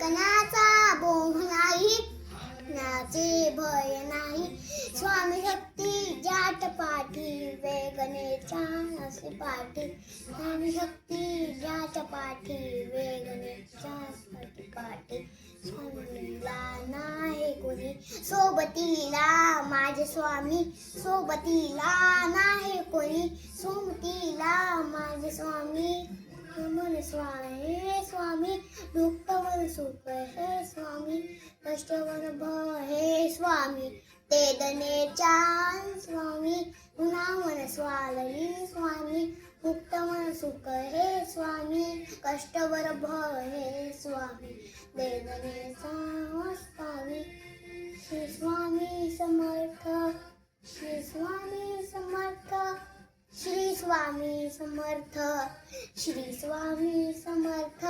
कणाचा बोंग नाही, नाचे भय नाही. स्वामी शक्ती जाट पाठी, वेगणेच्या असे पाठी. स्वामी शक्ती जाट पाठी, वेगणेच्या पाठी. स्वामीला नाही कोणी सोबतीला, माझे स्वामी सोबतीला नाही कोणी. सोबतीला माझे स्वामी, मन स्वामी हे स्वामी. दुःखवर सुख हे स्वामी, कष्टवर भय हे स्वामी. वेदनेच्या स्वामी, पुन्हा मन स्वालली स्वामी. मुक्त मन सुख हे स्वामी, कष्टवर भय हे स्वामी. वेदनेचा स्वामी. श्री स्वामी समर्थ, श्री स्वामी समर्थ, श्री स्वामी समर्थ, श्री स्वामी समर्थ.